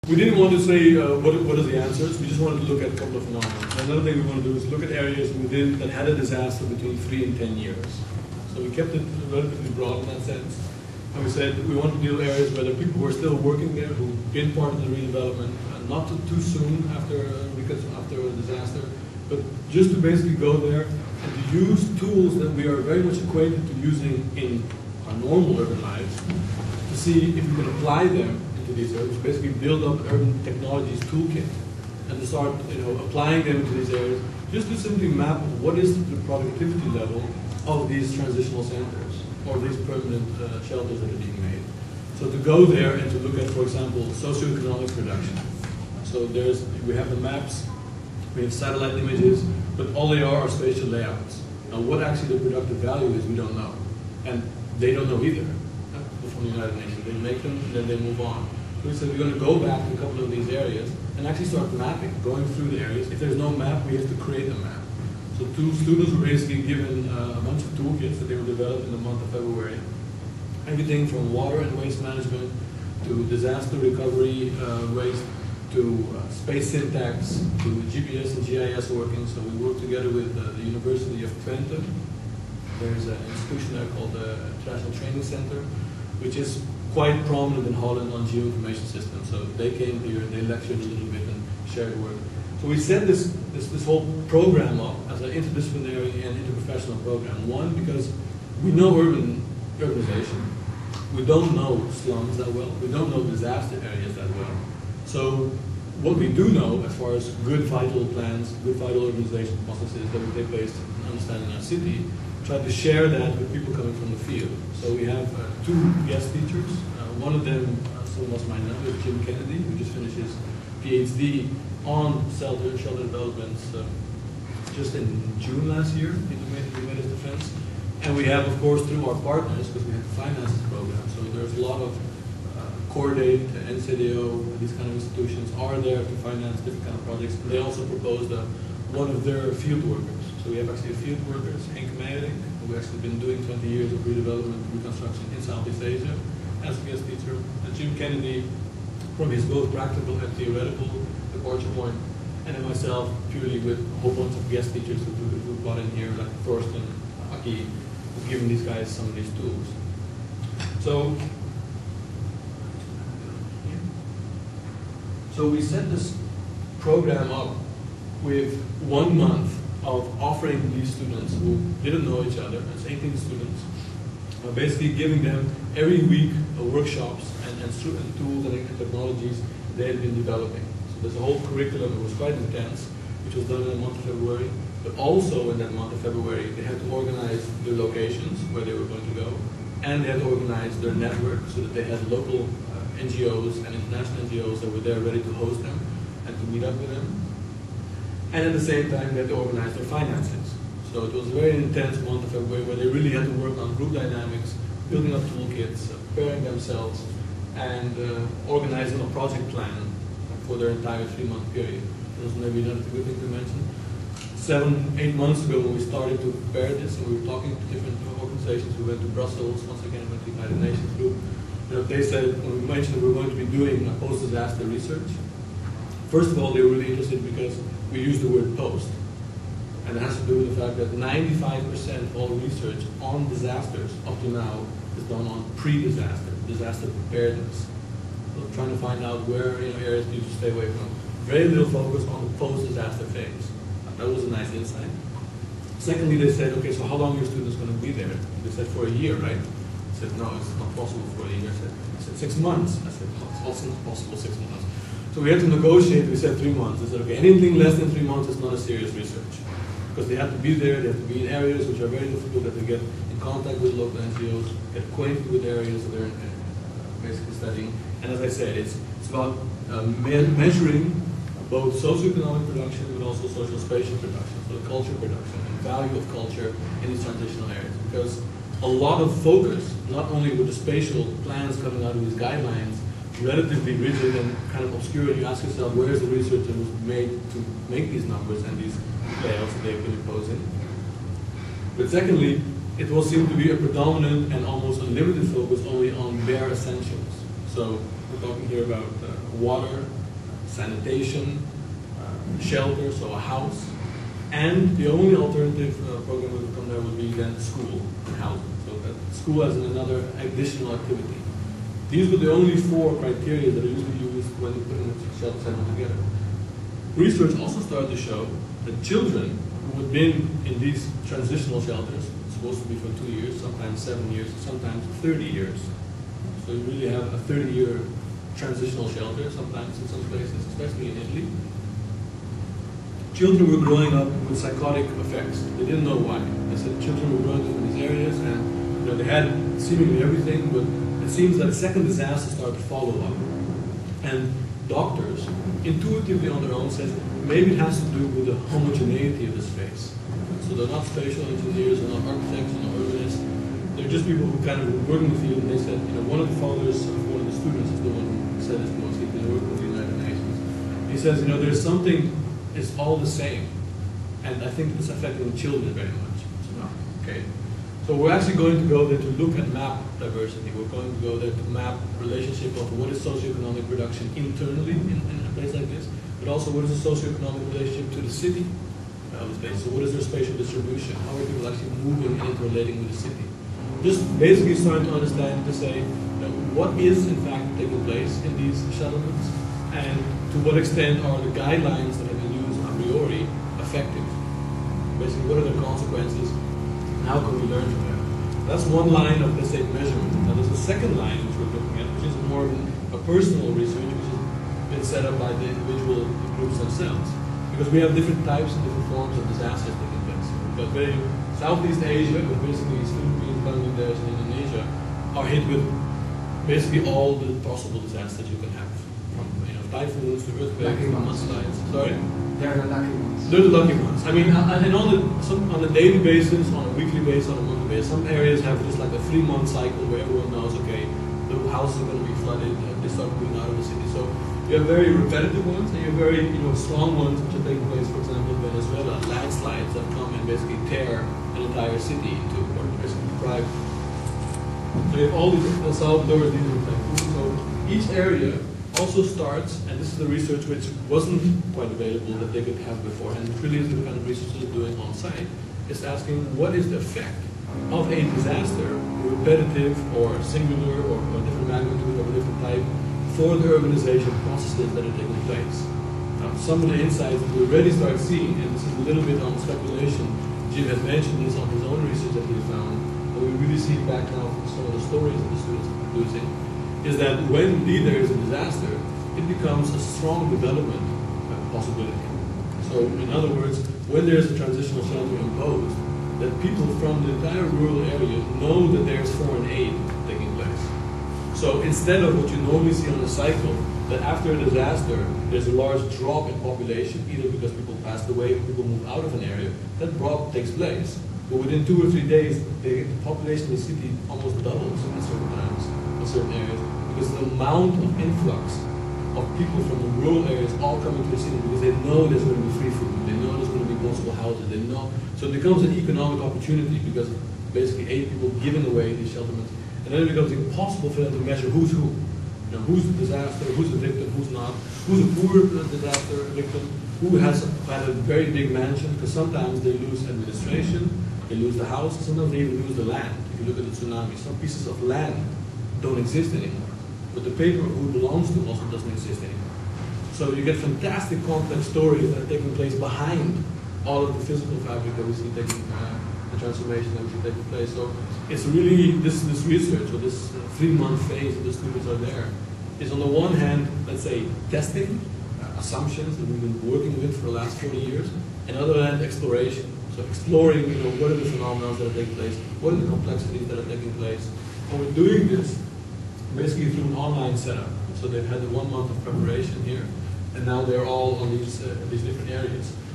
We didn't want to say what are the answers, we just wanted to look at a couple of phenomena. Another thing we want to do is look at areas within that had a disaster between 3 and 10 years. So we kept it relatively broad in that sense. And we said we want to deal with areas where there are people who are still working there, who've been part of the redevelopment, not too soon after a disaster, but just to basically go there and to use tools that we are very much acquainted to using in our normal urban lives, to see if we can apply them into these areas, basically build up urban technologies toolkit, and to start applying them into these areas, just to simply map what is the productivity level of these transitional centers, or these permanent shelters that are being made. So to go there and to look at, for example, socioeconomic production. So we have the maps, we have satellite images, but all they are spatial layouts. Now what actually the productive value is, we don't know. And they don't know either. From the United Nations, they make them and then they move on. So we said we're going to go back to a couple of these areas and actually start mapping, going through the areas. If there's no map, we have to create a map. So 2 students were basically given a bunch of toolkits that they were developed in the month of February. Everything from water and waste management to disaster recovery waste to space syntax to GPS and GIS working. So we work together with the University of Twente. There's an institution there called the International Training Center, which is quite prominent in Holland on geoinformation systems. So they came here and they lectured a little bit and shared work. So we set this whole program up as an interdisciplinary and interprofessional program. One, because we know urbanization. We don't know slums that well. We don't know disaster areas that well. So what we do know as far as good vital plans, good vital urbanization processes that will take place in understanding our city, try to share that with people coming from the field. So we have 2 guest teachers. One of them, some of us might know, is Jim Kennedy, who just finished his PhD on shelter developments just in June last year. He made his defense. And we have, of course, through our partners, because we have to finance this program, so there's a lot of Cordate, NCDO, these kind of institutions are there to finance different kind of projects. And they also proposed one of their field workers. So we have actually field workers, Henk Meijering, who has actually been doing 20 years of redevelopment and reconstruction in Southeast Asia as a guest teacher. And Jim Kennedy, from his both practical and theoretical departure point, and then myself, purely with a whole bunch of guest teachers who brought in here, like Thorsten, Aki, who've given these guys some of these tools. So we set this program up with 1 month of offering these students who didn't know each other, it's 18 students, basically giving them every week workshops and tools and technologies they had been developing. So there's a whole curriculum that was quite intense, which was done in the month of February, but also in that month of February they had to organize their locations where they were going to go, and they had to organize their network so that they had local NGOs and international NGOs that were there ready to host them and to meet up with them. And at the same time, they had to organize their finances. So it was a very intense month of February where they really had to work on group dynamics, building up toolkits, preparing themselves, and organizing a project plan for their entire 3-month period. That was maybe another good thing to mention. 7-8 months ago when we started to prepare this and we were talking to different organizations, we went to Brussels, once again went to the United Nations group. They said, when we mentioned that we were going to be doing post-disaster research, first of all, they were really interested because we use the word post. And it has to do with the fact that 95% of all research on disasters up to now is done on pre-disaster, disaster preparedness. So trying to find out where areas you should stay away from. Very little focus on the post-disaster phase. That was a nice insight. Secondly, they said, okay, so how long are your students going to be there? They said for a year, right? I said, no, it's not possible for a year. I said 6 months. I said, well, it's also not possible 6 months. So we had to negotiate, we said 3 months. They said, okay, anything less than 3 months is not a serious research. Because they have to be there, they have to be in areas which are very difficult, they have to get in contact with local NGOs, get acquainted with areas that they're basically studying. And as I said, it's about measuring both socioeconomic production but also social spatial production, so the culture production and value of culture in these transitional areas. Because a lot of focus, not only with the spatial plans coming out of these guidelines, relatively rigid and kind of obscure, you ask yourself, where is the research that was made to make these numbers and these layouts that they've been imposing? But secondly, it will seem to be a predominant and almost unlimited focus only on bare essentials. So We're talking here about water, sanitation, shelter, so a house, and the only alternative program that would come there would be then school and housing. So that school as another additional activity. These were the only 4 criteria that are usually used when you put in a shelter center together. Research also started to show that children who had been in these transitional shelters, supposed to be for 2 years, sometimes 7 years, sometimes 30 years. So you really have a 30-year transitional shelter, sometimes in some places, especially in Italy. Children were growing up with psychotic effects. They didn't know why. They said children were growing up in these areas and they had seemingly everything, but it seems that a second disaster started to follow up. And doctors, intuitively on their own, said maybe it has to do with the homogeneity of the space. So they're not spatial engineers, they're not architects, they're not urbanists. They're just people who kind of work in the field, and they said, one of the fathers of one of the students is the one who said this most. He's been working with the United Nations. He says, there's something, it's all the same. And I think it's affecting children very much. Okay. So we're actually going to go there to look at map diversity. We're going to go there to map the relationship of what is socioeconomic production internally in a place like this, but also what is the socioeconomic relationship to the city of the space. So what is their spatial distribution? How are people actually moving and interrelating with the city? Just basically starting to understand, to say, what is in fact taking place in these settlements, and to what extent are the guidelines that have been used a priori effective? Basically, what are the consequences? How can we learn from that? That's one line of, let's say, measurement. Now there's a second line which we're looking at, which is more of a personal research, which has been set up by the individual groups themselves. Because we have different types and different forms of disasters taking place. But Southeast Asia, with basically Philippines, Bangladesh, and Indonesia, are hit with basically all the possible disasters you can have. From typhoons to earthquakes, mudslides. Sorry? They're the lucky ones. They're the lucky ones. I mean, and on a daily basis, on a weekly basis, on a monthly basis, some areas have just like a 3-month cycle where everyone knows, okay, the houses are going to be flooded, they start moving out of the city. So you have very repetitive ones, and you have very strong ones which are taking place, for example, in Venezuela, landslides that come and basically tear an entire city into, or basically deprive. So you have all these, El Salvador is dealing with typhoons. So each area also starts, and this is the research which wasn't quite available that they could have before, and really is the kind of research they're doing on site, is asking what is the effect of a disaster, repetitive or singular or different magnitude of a different type, for the urbanization processes that are taking place. Now, some of the insights that we already start seeing, and this is a little bit on speculation, Jim has mentioned this on his own research that he found, but we really see it back now from some of the stories that the students are producing, is that when indeed there is a disaster, it becomes a strong development possibility. So in other words, when there's a transitional shelter imposed, that people from the entire rural area know that there's foreign aid taking place. So instead of what you normally see on a cycle, that after a disaster, there's a large drop in population, either because people passed away or people move out of an area, that drop takes place. But within 2 or 3 days, the population of the city almost doubles at certain times, in certain areas, because the amount of influx of people from the rural areas all coming to the city because they know there's going to be free food, they know there's going to be multiple houses, they know. So it becomes an economic opportunity because basically 8 people giving away these shelterments. And then it becomes impossible for them to measure who's who. Who's the disaster, who's the victim, who's not, who's a poor disaster victim, who has had a very big mansion, because sometimes they lose administration, they lose the house, sometimes they even lose the land. If you look at the tsunami, some pieces of land don't exist anymore. But the paper who it belongs to also doesn't exist anymore. So you get fantastic complex stories that are taking place behind all of the physical fabric that we see taking, the transformation that we see taking place. So it's really, this research, or this 3-month phase that the students are there, is on the one hand, let's say, testing assumptions that we've been working with for the last 40 years, and on the other hand, exploration. So exploring, what are the phenomena that are taking place, what are the complexities that are taking place. And we're doing this basically through an online setup. So they've had 1 month of preparation here, and now they're all on these different areas.